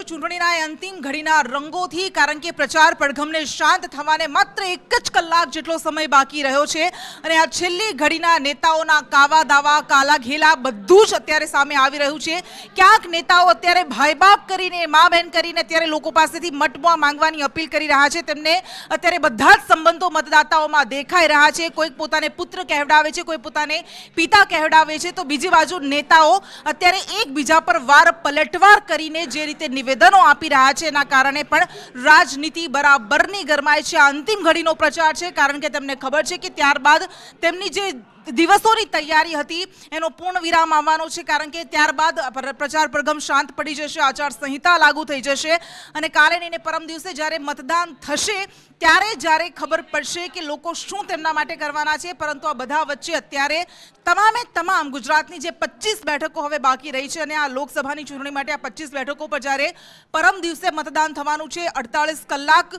ચૂંટણીના અંતિમ ઘડીના રંગોથી, કારણ કે પ્રચાર પડઘમને શાંત થવાને માત્ર 1 જ કલાક જેટલો સમય બાકી રહ્યો છે અને આ છેલ્લી ઘડીના નેતાઓના કાવા દાવા, કાલા ઘેલા બધું જ અત્યારે સામે આવી રહ્યું છે। ક્યાંક નેતાઓ અત્યારે ભાઈબાપ કરીને, મા બહેન કરીને અત્યારે લોકો પાસેથી મતમા માંગવાની અપીલ કરી રહ્યા છે। તેમને અત્યારે બધા જ સંબંધો મતદાતાઓમાં દેખાઈ રહ્યા છે। કોઈક પોતાને પુત્ર કહેવડાવે છે, કોઈ પોતાને પિતા કહેવડાવે છે, તો બીજી બાજુ નેતાઓ અત્યારે એકબીજા પર વાર પલટવાર કરીને જે રીતે નિવેદનો આપી રહ્યા છે એના કારણે પણ રાજનીતિ બરાબરની ગરમાય છે। અંતિમ ઘડીનો પ્રચાર છે, કારણ કે તેમને ખબર છે કે ત્યારબાદ તેમની જે દિવસોની તૈયારી હતી એનો પૂર્ણ વિરામ આવવાનો છે, કારણ કે ત્યારબાદ પ્રચાર પડઘમ શાંત પડી જશે, આચાર સંહિતા લાગુ થઈ જશે અને કાલે ને પરમ દિવસે જ્યારે મતદાન થશે ત્યારે ખબર પડશે કે લોકો શું તેમના માટે કરવાના છે। પરંતુ આ બધા વચ્ચે અત્યારે તમામે તમામ ગુજરાતની જે 25 બેઠકો હવે બાકી રહી છે અને આ લોકસભાની ચૂંટણી માટે આ 25 બેઠકો પર જ્યારે પરમ દિવસે મતદાન થવાનું છે, 48 કલાક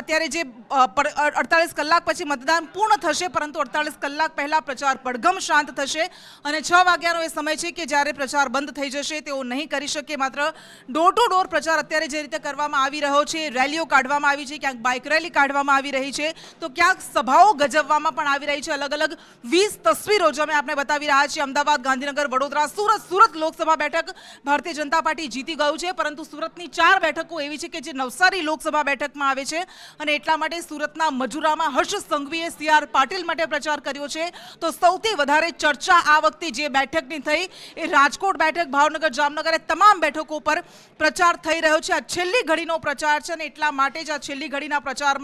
અત્યારે જે 48 કલાક પછી મતદાન પૂર્ણ થશે, પરંતુ 48 કલાક પહેલા પ્રચાર પડઘમ શાંત થશે અને 6 વાગ્યાનો એ સમય છે કે જ્યારે પ્રચાર બંધ થઈ જશે। તેઓ નહીં કરી શકે, માત્ર ડોર ટુ ડોર પ્રચાર અત્યારે જે રીતે કરવામાં આવી રહ્યો છે, રેલીઓ કાઢવામાં આવી છે, ક્યાંક બાઇક રેલી કાઢવામાં આવી રહી છે, તો ક્યાંક સભાઓ ગજવવામાં પણ આવી રહી છે। અલગ અલગ 20 તસવીરો જે અમે આપણે બતાવી રહ્યા છીએ, અમદાવાદ, ગાંધીનગર, વડોદરા, સુરત લોકસભા બેઠક ભારતીય જનતા પાર્ટી જીતી ગયું છે, પરંતુ સુરતની 4 બેઠકો એવી છે કે જે નવસારી લોકસભા બેઠકમાં આવે છે અને એટલા માટે સુરતના મજુરામાં હર્ષ સંઘવીએ CR પાટીલ માટે પ્રચાર કર્યો છે। તો સૌથી વધારે ચર્ચા આ વખતે જે બેઠકની થઈ એ રાજકોટ બેઠક, ભાવનગર, જામનગર એ તમામ બેઠકો પર પ્રચાર થઈ રહ્યો છે। આ છેલ્લી ઘડીનો પ્રચાર છે અને એટલા માટે જ આ છેલ્લી ઘડીના પ્રચારમાં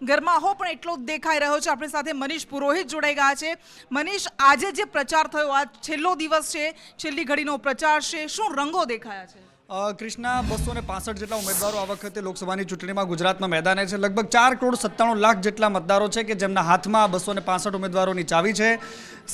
ગરમાહો પણ એટલો જ દેખાઈ રહ્યો છે। આપણી સાથે મનીષ પુરોહિત જોડાઈ ગયા છે। મનીષ, આજે જે પ્રચાર થયો, આ છેલ્લો દિવસ છે, છેલ્લી ઘડીનો પ્રચાર છે, શું રંગો દેખાયા છે? કૃષ્ણા, 265 જેટલા ઉમેદવારો આ વખતે લોકસભાની ચૂંટણીમાં ગુજરાતમાં મેદાને છે। લગભગ 4,97,00,000 જેટલા મતદારો છે કે જેમના હાથમાં 265 ઉમેદવારોની ચાવી છે।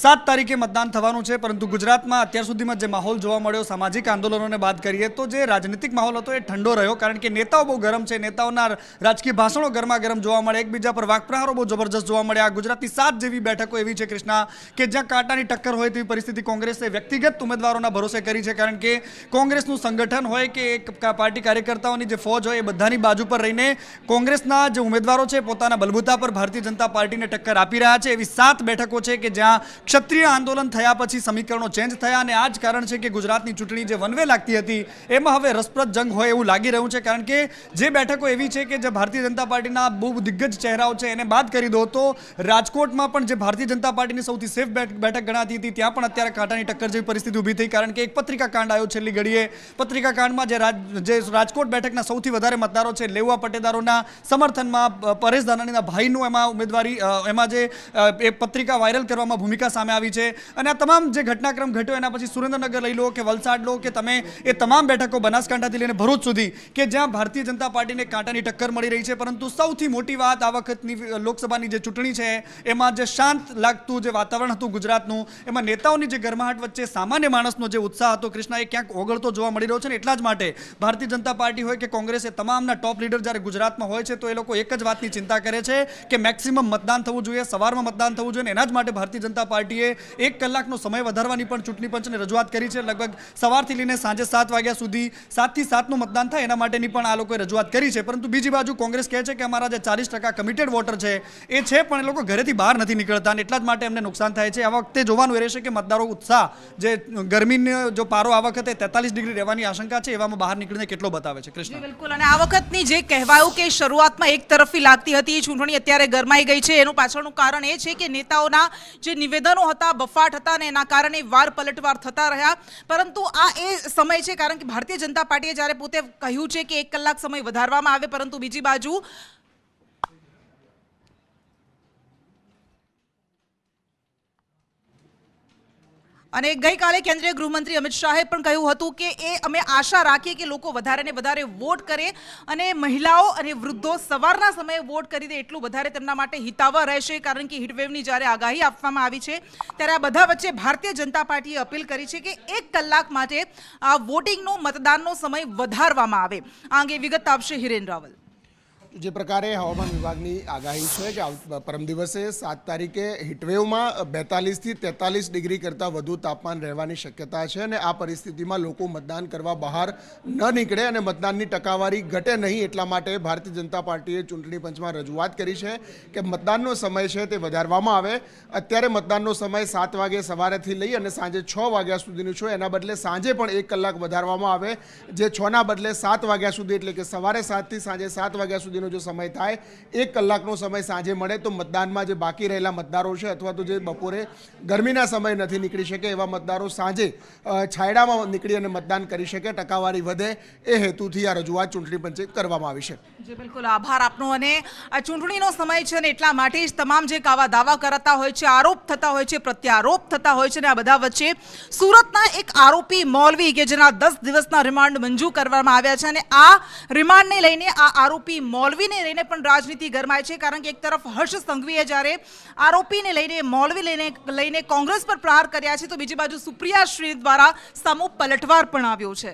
7 તારીખે મતદાન થવાનું છે, પરંતુ ગુજરાતમાં અત્યાર સુધીમાં જે માહોલ જોવા મળ્યો, સામાજિક આંદોલનોને બાદ કરીએ તો જે રાજનીતિક માહોલ હતો એ ઠંડો રહ્યો, કારણ કે નેતાઓ બહુ ગરમ છે, નેતાઓના રાજકીય ભાષણો ગરમા ગરમ જોવા મળે, એકબીજા પર વાકપ્રહારો બહુ જબરજસ્ત જોવા મળ્યા। ગુજરાતની 7 જેવી બેઠકો એવી છે કૃષ્ણા કે જ્યાં કાંટાની ટક્કર હોય તેવી પરિસ્થિતિ કોંગ્રેસે વ્યક્તિગત ઉમેદવારોના ભરોસે કરી છે, કારણ કે કોંગ્રેસનું સંગઠન હોય કે એક પાર્ટી કાર્યકર્તાઓની જે ફોજ હોય એ બધાની બાજુ પર રહીને કોંગ્રેસના જે ઉમેદવારો છે પોતાના બલબૂતા પર ભારતીય જનતા પાર્ટીને ટક્કર આપી રહ્યા છે। એવી 7 બેઠકો છે કે જ્યાં ક્ષત્રિય આંદોલન થયા પછી સમીકરણો ચેન્જ થયા અને આ જ કારણ છે કે ગુજરાતની ચૂંટણી જે વન વે લાગતી હતી એમાં હવે રસપ્રદ જંગ હોય એવું લાગી રહ્યું છે, કારણ કે જે બેઠકો એવી છે કે જે ભારતીય જનતા પાર્ટીના બહુ દિગ્ગજ ચહેરાઓ છે એને બાદ કરી દો તો રાજકોટમાં પણ જે ભારતીય જનતા પાર્ટીની સૌથી સેફ બેઠક ગણાતી હતી ત્યાં પણ અત્યારે કાંટાની ટક્કર જેવી પરિસ્થિતિ ઊભી થઈ, કારણ કે એક પત્રિકા કાંડ આવ્યો છેલ્લી ઘડીએ। પત્રિકા કાંડમાં જે રાજકોટ બેઠકના સૌથી વધારે મતદારો છે લેવા પટેદારોના સમર્થનમાં પરેશ ધાનાણીના ભાઈનું એમાં ઉમેદવારી એમાં જે એ પત્રિકા વાયરલ કરવામાં ભૂમિકા સામે આવી છે અને આ તમામ જે ઘટનાક્રમ ઘટ્યો એના પછી સુરેન્દ્રનગર લઈ લો કે વલસાડ લો કે તમે એ તમામ બેઠકો બનાસકાંઠાથી લઈને ભરૂચ સુધી કે જ્યાં ભારતીય જનતા પાર્ટીને કાંટાની ટક્કર મળી રહી છે। પરંતુ સૌથી મોટી વાત આ વખતની લોકસભાની જે ચૂંટણી છે એમાં જે શાંત લાગતું જે વાતાવરણ હતું ગુજરાતનું, એમાં નેતાઓની જે ગરમાહટ વચ્ચે સામાન્ય માણસનો જે ઉત્સાહ હતો કૃષ્ણા એ ક્યાંક ઓગળતો જોવા મળી રહ્યો છે ને એટલા જ માટે ભારતીય જનતા પાર્ટી હોય કે કોંગ્રેસે તમામના ટોપ લીડર જ્યારે ગુજરાતમાં હોય છે તો એ લોકો એક જ વાતની ચિંતા કરે છે કે મેક્સિમમ મતદાન થવું જોઈએ, સવારમાં મતદાન થવું જોઈએ, એના જ માટે ભારતીય જનતા પાર્ટીએ 1 કલાકનો સમય વધારવાની પણ ચૂંટણી પંચને રજૂઆત કરી છે। લગભગ સવારથી લઈને સાંજે 7 વાગ્યા સુધી 7 થી 7નું મતદાન થાય એના માટેની પણ આ લોકોએ રજૂઆત કરી છે। પરંતુ બીજી બાજુ કોંગ્રેસ કહે છે કે અમારા જે 40% કમિટેડ વોટર છે એ છે પણ એ લોકો ઘરેથી બહાર નથી નીકળતા અને એટલા જ માટે એમને નુકસાન થાય છે। આ વખતે જોવાનું રહેશે કે મતદારો ઉત્સાહ જે ગરમીનો જો પારો આ વખતે 43 ડિગ્રી રહેવાની આશંકા છે એવામાં બહાર નીકળીને કેટલો બતાવે છે કૃષ્ણ? બિલકુલ, અને આ વખતની જે કહેવાયું કે શરૂઆતમાં એક તરફી લાગતી હતી ચૂંટણી અત્યારે ગરમાઈ ગઈ છે, એનું પાછળનું કારણ એ છે કે નેતાઓના જે નિવેદનો હતા, બફાટ હતા અને એના કારણે વાર પલટવાર થતા રહ્યા। પરંતુ આ એ સમય છે, કારણ કે ભારતીય જનતા પાર્ટીએ જ્યારે પોતે કહ્યું છે કે 1 કલાક સમય વધારવામાં આવે, પરંતુ બીજી બાજુ અને ગઈકાલે કેન્દ્રીય ગૃહમંત્રી અમિત શાહે પણ કહ્યું હતું કે અમે આશા રાખીએ કે લોકો વધારે ને વધારે વોટ કરે અને મહિલાઓ અને વૃદ્ધો સવારના સમયે વોટ કરી દે એટલું વધારે તેમના માટે હિતાવહ રહેશે, કારણ કે હીટવેવની જ્યારે આગાહી આપવામાં આવી છે ત્યારે આ બધા વચ્ચે ભારતીય જનતા પાર્ટીએ અપીલ કરી છે કે 1 કલાક માટે આ વોટિંગનો મતદાનનો સમય વધારવામાં આવે। આ અંગે વિગત આપશે હિરેન રાવલ। જે પ્રકારે હવામાન વિભાગની આગાહી છે કે પરમ દિવસે 7 તારીખે હીટવેવમાં 42 થી 43 ડિગ્રી કરતાં વધુ તાપમાન રહેવાની શક્યતા છે અને આ પરિસ્થિતિમાં લોકો મતદાન કરવા બહાર ન નીકળે અને મતદાનની ટકાવારી ઘટે નહીં એટલા માટે ભારતીય જનતા પાર્ટીએ ચૂંટણી પંચમાં રજૂઆત કરી છે કે મતદાનનો સમય છે તે વધારવામાં આવે. અત્યારે મતદાનનો સમય 7 વાગે સવારેથી લઈ અને સાંજે 6 વાગ્યા સુધીનું છે, એના બદલે સાંજે પણ 1 કલાક વધારવામાં આવે, જે 6ના બદલે 7 વાગ્યા સુધી, એટલે કે સવારે 7 થી સાંજે 7 વાગ્યા સુધીનો જો સમય થાય, 1 કલાકનો સમય સાંજે મળે તો મતદાનમાં જે બાકી રહેલા મતદારો છે અથવા તો જે બપોરે ગરમીના સમય નથી નીકળી શકે એવા મતદારો સાંજે છાયડામાં નીકળી અને મતદાન કરી શકે, ટકાવારી વધે, એ હેતુથી આ રજૂઆત ચૂંટણી પંચે કરવામાં આવી છે. જી બિલકુલ, આભાર આપનો. અને આ ચૂંટણીનો સમય છે અને એટલા માટે જ તમામ જે કાવા દાવા કરતા હોય છે, આરોપ થતા હોય છે, પ્રત્યારોપ થતા હોય છે, અને આ બધા વચ્ચે સુરતના એક આરોપી મૌલવી કે જેના 10 દિવસના રિમાન્ડ મંજૂર કરવામાં આવ્યા છે, અને આ રિમાન્ડને લઈને આ આરોપી મૌલવીને લઈને પણ રાજનીતિ ગરમાય છે. કારણ કે એક તરફ હર્ષ સંઘવીએ જ્યારે આરોપીને લઈને, મૌલવી લઈને કોંગ્રેસ પર પ્રહાર કર્યા છે, તો બીજી બાજુ સુપ્રિયા શ્રી દ્વારા સામો પલટવાર પણ આવ્યો છે.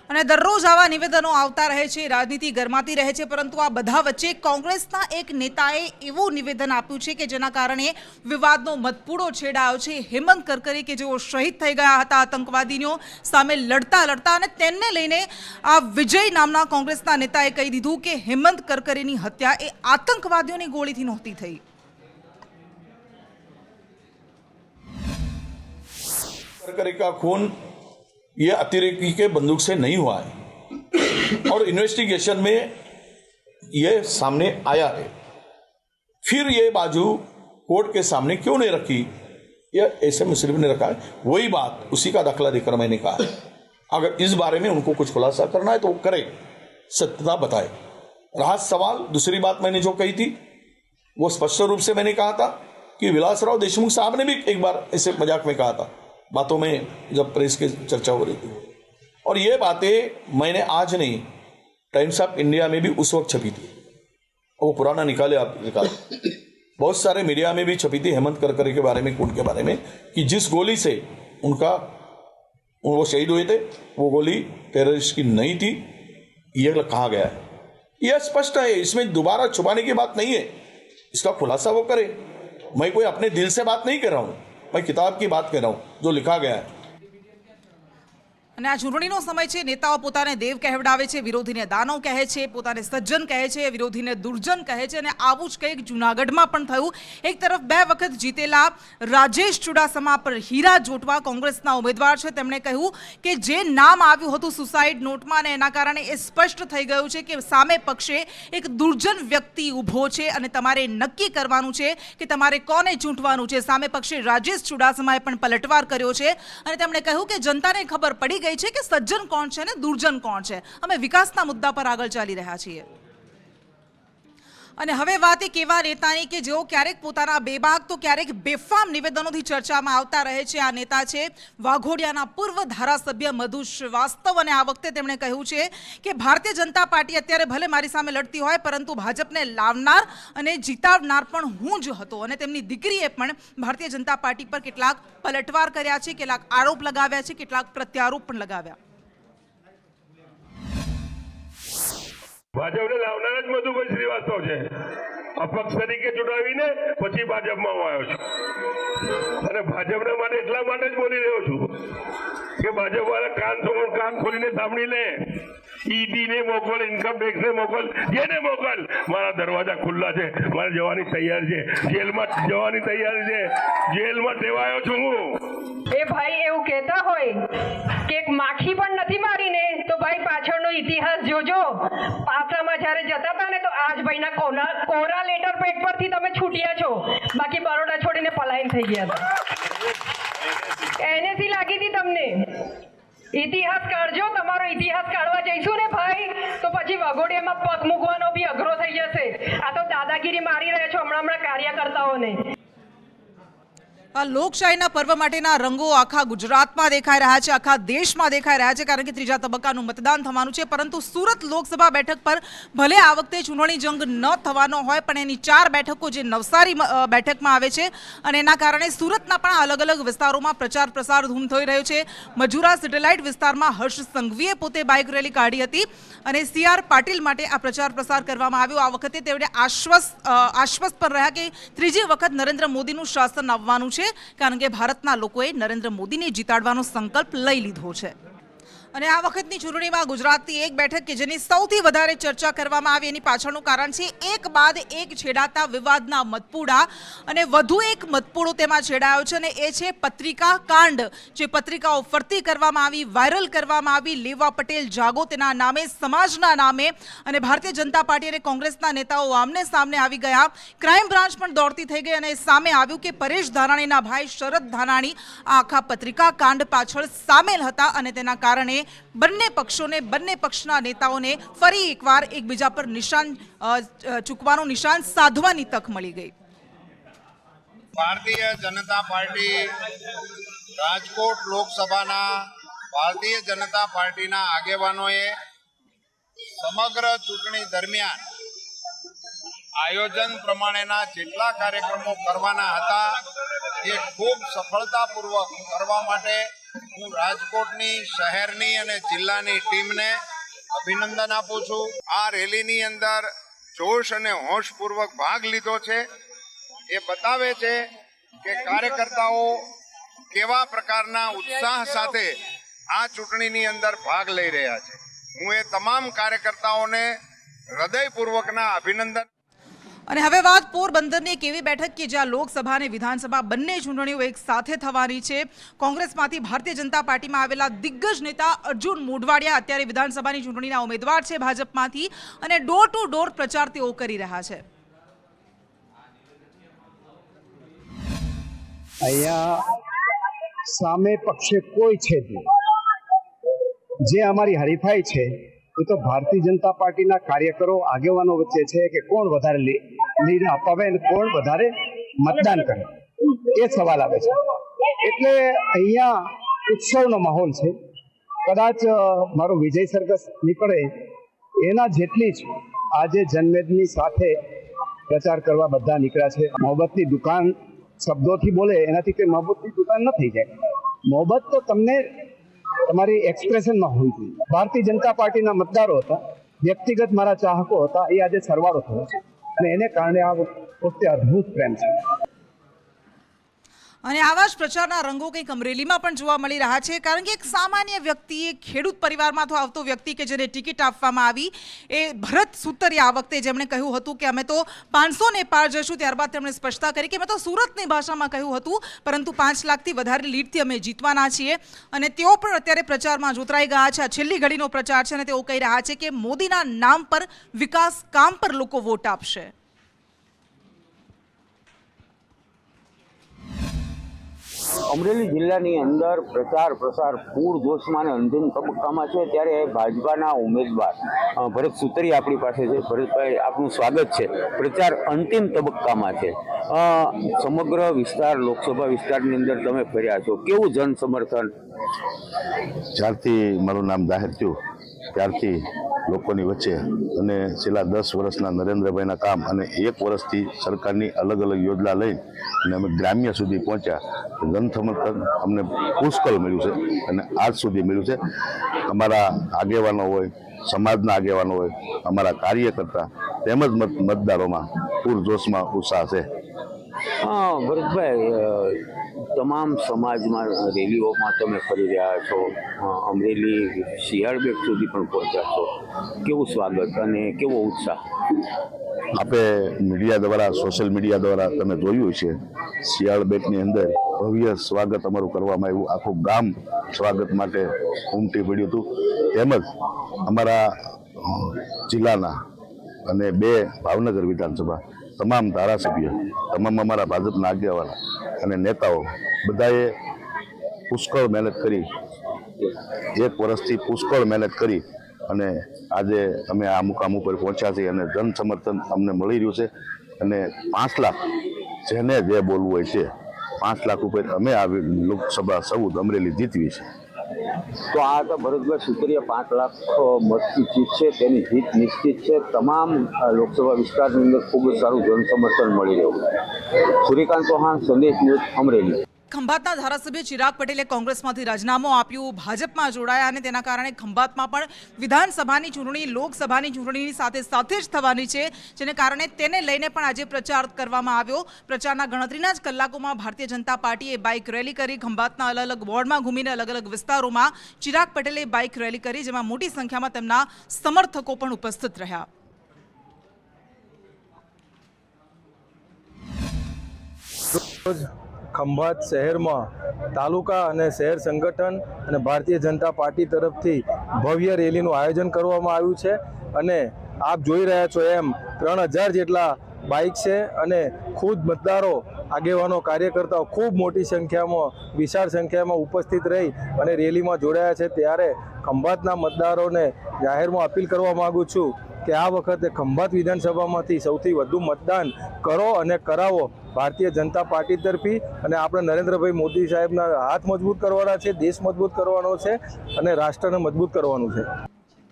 અને દરરોજ આવા નિવેદનો આવતા રહે છે, રાજનીતિ ગરમાતી રહે છે, પરંતુ આ બધા વચ્ચે કોંગ્રેસના એક નેતાએ એવું નિવેદન આપ્યું છે કે જેના કારણે વિવાદનો મતપૂડો છેડાયો છે. હેમંત કરકરે કે જેઓ શહીદ થઈ ગયા હતા આતંકવાદીઓ સામે લડતા, અને તેમને લઈને આ વિજય નામના કોંગ્રેસના નેતાએ કહી દીધું કે હેમંત કરકરેની હત્યા એ આતંકવાદીઓની ગોળીથી નહોતી થઈ. करकरे का खून ये अतिरेकी के बंदूक से नहीं हुआ है और इन्वेस्टिगेशन में ये सामने आया है. फिर ये बाजू कोर्ट के सामने क्यों नहीं रखी, ये ऐसे मुस्लिम ने रखा है. वही बात उसी का दाखला देकर मैंने कहा है, अगर इस बारे में उनको कुछ खुलासा करना है तो वो करे, सत्यता बताए. रहा सवाल, दूसरी बात मैंने जो कही थी वो स्पष्ट रूप से मैंने कहा था कि विलासराव देशमुख साहब ने भी एक बार ऐसे मजाक में कहा था, बातों में जब प्रेस की चर्चा हो रही थी, और ये बातें मैंने आज नहीं, टाइम्स ऑफ इंडिया में भी उस वक्त छपी थी, वो पुराना निकाले आप निकाले, बहुत सारे मीडिया में भी छपी थी हेमंत करकरे के बारे में, खून के बारे में, कि जिस गोली से वो शहीद हुए थे वो गोली टेररिस्ट की नहीं थी, ये कहा गया है. यह स्पष्ट है, इसमें दोबारा छुपाने की बात नहीं है. इसका खुलासा वो करे. मैं कोई अपने दिल से बात नहीं कर रहा हूं, मैं किताब की बात कर रहा हूं जो लिखा गया है. અને આ ચૂંટણીનો સમય છે, નેતાઓ પોતાને દેવ કહેવડાવે છે, વિરોધીને દાનવ કહે છે, પોતાને સજ્જન કહે છે, વિરોધીને દુર્જન કહે છે, અને આવું જ કંઈક જૂનાગઢમાં પણ થયું. એક તરફ 2 વખત જીતેલા રાજેશ ચુડાસમા પર હીરા જોટવા કોંગ્રેસના ઉમેદવાર છે, તેમણે કહ્યું કે જે નામ આવ્યું હતું સુસાઇડ નોટમાં, અને એના કારણે એ સ્પષ્ટ થઈ ગયું છે કે સામે પક્ષે એક દુર્જન વ્યક્તિ ઊભો છે અને તમારે નક્કી કરવાનું છે કે તમારે કોને ચૂંટવાનું છે. સામે પક્ષે રાજેશ ચુડાસમાએ પણ પલટવાર કર્યો છે અને તેમણે કહ્યું કે જનતાને ખબર પડી ગઈ છે કે સજ્જન કોણ છે ને દુર્જન કોણ છે. અમે વિકાસના મુદ્દા પર આગળ ચાલી રહ્યા છીએ. અને હવે વાત એક એવા નેતાની કે જેઓ ક્યારેક પોતાના બેબાક તો ક્યારેક બેફામ નિવેદનોથી ચર્ચામાં આવતા રહે છે. આ નેતા છે વાઘોડિયાના પૂર્વ ધારાસભ્ય મધુ શ્રીવાસ્તવ, અને આ વખતે તેમણે કહ્યું છે કે ભારતીય જનતા પાર્ટી અત્યારે ભલે મારી સામે લડતી હોય, પરંતુ ભાજપને લાવનાર અને જીતાડનાર પણ હું જ હતો. અને તેમની દીકરીએ પણ ભારતીય જનતા પાર્ટી પર કેટલાક પલટવાર કર્યા છે, કેટલાક આરોપ લગાવ્યા છે, કેટલાક પ્રત્યારોપ પણ લગાવ્યા. ભાજપને લાવનાર જ મધુભાઈ શ્રીવાસ્તવ છે. અપક્ષ તરીકે ચૂંટાવીને પછી ભાજપમાં હું આવ્યો છું, અને ભાજપના માટે એટલા માટે જ બોલી રહ્યો છું કે ભાજપ વાળા કાન ખોલીને સાંભળી લે. ઈડી ને મોકલ, ઇન્કમ ટેક્સ ને મોકલ, જેને મોકલ, મારા દરવાજા ખુલ્લા છે, મારે જવાની તૈયાર છે, જેલમાં જવાની તૈયાર છે, જેલમાં ટેવાયો છું હું. એ ભાઈ એવું કહેતા હોય કે એક માખી પણ નથી મારીને, તો ભાઈ પાછળનો ઇતિહાસ જોજો. પાસામાં જ્યારે જતા હતા ને તો આજ ભાઈના કોરા લેટર પેડ પરથી તમે છૂટ્યા છો, બાકી બરોડા છોડીને પલાયન થઈ ગયા હતા. એનએસી લાગી હતી તમને. ઇતિહાસ કાઢજો. તમારો ઇતિહાસ કાઢવા જઈશું ને ભાઈ તો પછી વઘોડિયામાં પગ મૂકવાનો બી અઘરો થઈ જશે. આ તો દાદાગીરી મારી રહ્યા છો હમણાં કાર્યકર્તાઓને. આ લોકશાહીના પર્વ માટેના રંગો આખા ગુજરાતમાં દેખાઈ રહ્યા છે, આખા દેશમાં દેખાઈ રહ્યા છે, કારણ કે ત્રીજા તબક્કાનું મતદાન થવાનું છે. પરંતુ સુરત લોકસભા બેઠક પર ભલે આ વખતે ચૂંટણી જંગ ન થવાનો હોય, પણ એની 4 બેઠકો જે નવસારી બેઠકમાં આવે છે અને એના કારણે સુરતના પણ અલગ અલગ વિસ્તારોમાં પ્રચાર પ્રસાર ધૂમ થઈ રહ્યો છે. મજુરા સેટેલાઇટ વિસ્તારમાં હર્ષ સંઘવીએ પોતે બાઇક રેલી કાઢી હતી અને CR પાટીલ માટે આ પ્રચાર પ્રસાર કરવામાં આવ્યો. આ વખતે તેમણે આશ્વસ્ત પર રહ્યા કે ત્રીજી વખત નરેન્દ્ર મોદીનું શાસન આવવાનું છે, કારણ કે ભારતના લોકોએ નરેન્દ્ર મોદીને જીતાડવાનો સંકલ્પ લઈ લીધો છે. અને આ વખતની ચૂંટણીમાં ગુજરાતની એક બેઠક કે જેની સૌથી વધારે ચર્ચા કરવામાં આવી એની પાછળનું કારણ છે એક બાદ એક છેડાતા વિવાદના મતપૂડા, અને વધુ એક મતપૂડો તેમાં છેડાયો છે અને એ છે પત્રિકા કાંડ. જે પત્રિકાઓ ફરતી કરવામાં આવી, વાયરલ કરવામાં આવી, લેવા પટેલ જાગો તેના નામે, સમાજના નામે, અને ભારતીય જનતા પાર્ટી અને કોંગ્રેસના નેતાઓ આમને સામને આવી ગયા. ક્રાઇમ બ્રાન્ચ પણ દોડતી થઈ ગઈ અને સામે આવ્યું કે પરેશ ધાનાણીના ભાઈ શરદ ધાનાણી આ આખા પત્રિકા કાંડ પાછળ સામેલ હતા અને તેના કારણે બંને પક્ષના નેતાઓને ફરી એકવાર એકબીજા પર નિશાન ચૂકવાનું, નિશાન સાધવાની તક મળી ગઈ. ભારતીય જનતા પાર્ટી રાજકોટ લોકસભાના ભારતીય જનતા પાર્ટીના આગેવાનોએ સમગ્ર ચૂંટણી દરમિયાન આયોજન પ્રમાણેના જેટલા કાર્યક્રમો કરવાના હતા એ ખૂબ સફળતાપૂર્વક કરવા માટે હું રાજકોટની શહેરની અને જિલ્લાની ટીમને અભિનંદન આપું છું. આ રેલીની અંદર જોશ અને હોશપૂર્વક ભાગ લીધો છે એ બતાવે છે કે કાર્યકર્તાઓ કેવા પ્રકારના ઉત્સાહ સાથે આ ચૂંટણીની અંદર ભાગ લઈ રહ્યા છે. હું એ તમામ કાર્યકર્તાઓને હૃદયપૂર્વકના અભિનંદન. અને હવે વાત પોરબંદરની એક એવી બેઠક કે જ્યાં લોકસભા અને વિધાનસભા બંને ચૂંટણીઓ એક સાથે થવાની છે. કોંગ્રેસમાંથી ભારતીય જનતા પાર્ટીમાં આવેલા દિગ્ગજ નેતા અર્જુન મોઢવાડિયા અત્યારે વિધાનસભાની ચૂંટણીના ઉમેદવાર છે ભાજપમાંથી, અને ડોર ટુ ડોર પ્રચાર તેઓ કરી રહ્યા છે. અહીંયા સામે પક્ષે કોઈ છે નહીં. જે અમારી હરીફાઈ છે એ તો ભારતીય જનતા પાર્ટીના કાર્યકરો, આગેવાનો વચ્ચે છે કે કોણ વધારે લીડ અપાવે અને કોણ વધારે મતદાન કરે, એ સવાલ આવે છે. એટલે અહીંયા ઉત્સવનો માહોલ છે. કદાચ મારો વિજય સરઘસ નીકળે એના જેટલી જ આજે જનમેદની સાથે પ્રચાર કરવા બધા નીકળ્યા છે. મોહબ્બતની દુકાન શબ્દોથી બોલે એનાથી કંઈ મોહબ્બતની દુકાન ન થઈ જાય. મોહબ્બત તો તમને તમારી એક્સપ્રેશનમાં હોવી જોઈએ. ભારતીય જનતા પાર્ટીના મતદારો હતા, વ્યક્તિગત મારા ચાહકો હતા, એ આજે સરવાળો થયો છે અને એને કારણે આ વખતે અદ્ભુત પ્રેમ છે. અને આવા જ પ્રચારના રંગો કંઈક અમરેલીમાં પણ જોવા મળી રહ્યા છે, કારણ કે એક સામાન્ય વ્યક્તિ, એક ખેડૂત પરિવારમાંથી આવતો વ્યક્તિ કે જેને ટિકિટ આપવામાં આવી, એ ભરત સુતરિયા, આ વખતે જેમણે કહ્યું હતું કે અમે તો 500 ને પાર જશું, ત્યારબાદ તેમણે સ્પષ્ટતા કરી કે મેં તો સુરતની ભાષામાં કહ્યું હતું, પરંતુ 5 લાખથી વધારે લીડથી અમે જીતવાના છીએ. અને તેઓ પણ અત્યારે પ્રચારમાં જોતરાઈ ગયા છે. આ છેલ્લી ઘડીનો પ્રચાર છે અને તેઓ કહી રહ્યા છે કે મોદીના નામ પર, વિકાસ કામ પર લોકો વોટ આપશે. અમરેલી જિલ્લાની અંદર પ્રચાર પ્રસાર પૂરજોશમાં અને અંતિમ તબક્કામાં છે, ત્યારે ભાજપાના ઉમેદવાર ભરત સુતરિયા આપણી પાસે છે. ભરતભાઈ, આપનું સ્વાગત છે. પ્રચાર અંતિમ તબક્કામાં છે. સમગ્ર વિસ્તાર, લોકસભા વિસ્તારની અંદર તમે ફર્યા છો, કેવું જન સમર્થન? જ્યારથી મારું નામ જાહેર થયું ત્યારથી લોકોની વચ્ચે અને છેલ્લા 10 વર્ષના નરેન્દ્રભાઈના કામ અને 1 વર્ષથી સરકારની અલગ અલગ યોજના લઈને અને અમે ગ્રામ્ય સુધી પહોંચ્યા. જન સમર્થન અમને પુષ્કળ મળ્યું છે અને આજ સુધી મળ્યું છે. અમારા આગેવાનો હોય, સમાજના આગેવાનો હોય, અમારા કાર્યકર્તા તેમજ મતદારોમાં પૂરજોશમાં ઉત્સાહ છે. ભરતભાઈ, તમામ સમાજમાં રેલીઓમાં તમે ફરી રહ્યા છો, અમરેલી શિયાળબેટ સુધી પણ પહોંચ્યા છો. કેવું સ્વાગત અને કેવો ઉત્સાહ? આપણે મીડિયા દ્વારા, સોશિયલ મીડિયા દ્વારા તમે જોયું છે, શિયાળબેટની અંદર ભવ્ય સ્વાગત અમારું કરવામાં આવ્યું. આખું ગામ સ્વાગત માટે ઉમટી પડ્યું હતું. તેમજ અમારા જિલ્લાના અને 2 ભાવનગર વિધાનસભા તમામ ધારાસભ્ય, તમામ અમારા ભાજપના આગેવાનો અને નેતાઓ બધાએ પુષ્કળ મહેનત કરી, 1 વર્ષથી પુષ્કળ મહેનત કરી અને આજે અમે આ મુકામ ઉપર પહોંચ્યા છીએ અને જન સમર્થન અમને મળી રહ્યું છે. અને 5 લાખ જેને જે બોલવું હોય છે 5 લાખ રૂપિયા અમે આ લોકસભા 14 અમરેલી જીતવી છે. તો આ તો ભરતભાઈ સુતરિયા 5 લાખ મતથી જીતશે, તેની જીત નિશ્ચિત છે. તમામ લોકસભા વિસ્તારની અંદર ખૂબ જ સારું જનસમર્થન મળી રહ્યું છે. સૂર્યકાંત ચૌહાણ, સંદેશ ન્યૂઝ, અમરેલી. ખંભાતના ધારાસભ્ય ચિરાગ પટેલે કોંગ્રેસમાંથી રાજીનામું આપ્યું, ભાજપમાં જોડાયા અને તેના કારણે ખંભાતમાં પણ વિધાનસભાની ચૂંટણી લોકસભાની ચૂંટણીની સાથે જ થવાની છે, જેને કારણે તેને લઈને પણ આજે પ્રચાર કરવામાં આવ્યો. પ્રચારના ગણતરીના જ કલાકોમાં ભારતીય જનતા પાર્ટીએ બાઇક રેલી કરી. ખંભાતના અલગ વોર્ડમાં ઘૂમીને અલગ વિસ્તારોમાં ચિરાગ પટેલે બાઇક રેલી કરી, જેમાં મોટી સંખ્યામાં તેમના સમર્થકો પણ ઉપસ્થિત રહ્યા. ખંભાત શહેરમાં તાલુકા અને શહેર સંગઠન અને ભારતીય જનતા પાર્ટી તરફથી ભવ્ય રેલીનું આયોજન કરવામાં આવ્યું છે અને આપ જોઈ રહ્યા છો એમ 3000 જેટલા બાઇક છે અને ખુદ મતદારો, આગેવાનો, કાર્યકર્તાઓ ખૂબ મોટી સંખ્યામાં, વિશાળ સંખ્યામાં ઉપસ્થિત રહી અને રેલીમાં જોડાયા છે. ત્યારે ખંભાતના મતદારોને જાહેરમાં અપીલ કરવા માગું છું કે આ વખતે ખંભાત વિધાનસભામાંથી સૌથી વધુ મતદાન કરો અને કરાવો ભારતીય જનતા પાર્ટી તરફી. અને આપણે નરેન્દ્રભાઈ મોદી સાહેબના હાથ મજબૂત કરવાના છે, દેશ મજબૂત કરવાનો છે અને રાષ્ટ્રને મજબૂત કરવાનું છે.